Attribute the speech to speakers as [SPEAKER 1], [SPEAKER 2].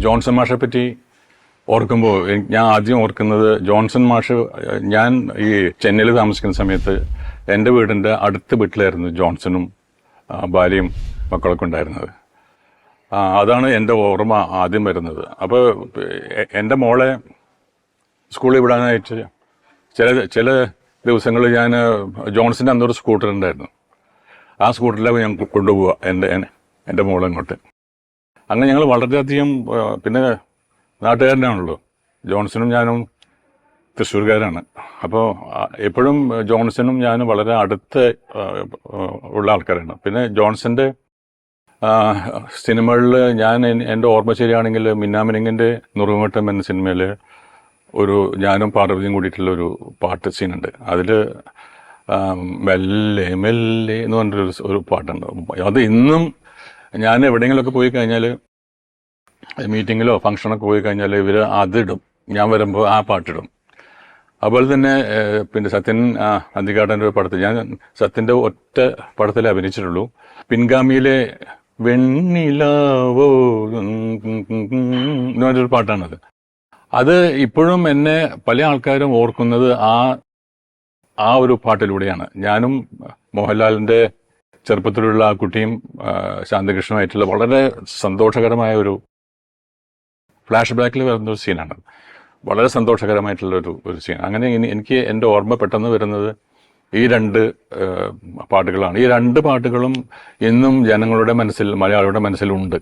[SPEAKER 1] Johnson മാഷെ പറ്റി ഓർക്കുമ്പോൾ ഞാൻ ആദ്യം ഓർക്കുന്നത് ജോൺസൺ മാഷ്, ഞാൻ ഈ ചെന്നൈയിൽ താമസിക്കുന്ന സമയത്ത് എൻ്റെ വീടിൻ്റെ അടുത്ത വീട്ടിലായിരുന്നു ജോൺസണും ഭാര്യയും മക്കളൊക്കെ ഉണ്ടായിരുന്നത്. അതാണ് എൻ്റെ ഓർമ്മ ആദ്യം വരുന്നത്. അപ്പോൾ എൻ്റെ മോളെ സ്കൂളിൽ വിടാനായിട്ട് ചില ദിവസങ്ങളിൽ ഞാൻ ജോൺസൻ്റെ അന്നൊരു സ്കൂട്ടർ ഉണ്ടായിരുന്നു, ആ സ്കൂട്ടറിലാണ് ഞാൻ കൊണ്ടുപോവുക എൻ്റെ മോളെ അങ്ങോട്ട്. അങ്ങനെ ഞങ്ങൾ വളരെയധികം, പിന്നെ നാട്ടുകാരനാണല്ലോ, ജോൺസണും ഞാനും തൃശ്ശൂർക്കാരാണ്. അപ്പോൾ എപ്പോഴും ജോൺസണും ഞാനും വളരെ അടുത്ത് ഉള്ള ആൾക്കാരാണ്. പിന്നെ ജോൺസൻ്റെ സിനിമകളിൽ എൻ്റെ ഓർമ്മ ശരിയാണെങ്കിൽ മിന്നാമിനിങ്ങിൻ്റെ നുറുങ്ങോട്ടം എന്ന സിനിമയിൽ ഞാനും പാർവതിയും കൂടിയിട്ടുള്ളൊരു പാട്ട് സീനുണ്ട്. അതിൽ മെല്ലെ മെല്ലെ എന്ന് പറഞ്ഞൊരു പാട്ടുണ്ട്. അത് ഇന്നും ഞാൻ എവിടെയെങ്കിലുമൊക്കെ പോയി കഴിഞ്ഞാൽ, മീറ്റിങ്ങിലോ ഫംഗ്ഷനൊക്കെ പോയി കഴിഞ്ഞാൽ ഇവർ അതിടും, ഞാൻ വരുമ്പോൾ ആ പാട്ടിടും. അതുപോലെ തന്നെ പിന്നെ സത്യൻ അന്തികാടൻ്റെ ഒരു പടത്തിൽ, ഞാൻ സത്യൻ്റെ ഒറ്റ പടത്തിലേ അഭിനയിച്ചിട്ടുള്ളൂ. പിൻഗാമിയിലെ വെണ്ണിലാവോ എന്ന് പറഞ്ഞൊരു പാട്ടാണത്. അത് ഇപ്പോഴും എന്നെ പല ആൾക്കാരും ഓർക്കുന്നത് ആ ഒരു പാട്ടിലൂടെയാണ്. ഞാനും മോഹൻലാലിൻ്റെ ചെറുപ്പത്തിലുള്ള ആ കുട്ടിയും ശാന്തകൃഷ്ണനുമായിട്ടുള്ള വളരെ സന്തോഷകരമായ ഒരു ഫ്ലാഷ് ബാക്കിൽ വരുന്നൊരു സീനാണ്. വളരെ സന്തോഷകരമായിട്ടുള്ളൊരു സീൻ. അങ്ങനെ എനിക്ക് എൻ്റെ ഓർമ്മ പെട്ടെന്ന് വരുന്നത് ഈ രണ്ട് പാട്ടുകളാണ്. ഈ രണ്ട് പാട്ടുകളും ഇന്നും ജനങ്ങളുടെ മനസ്സിൽ, മലയാളിയുടെ മനസ്സിലുണ്ട്.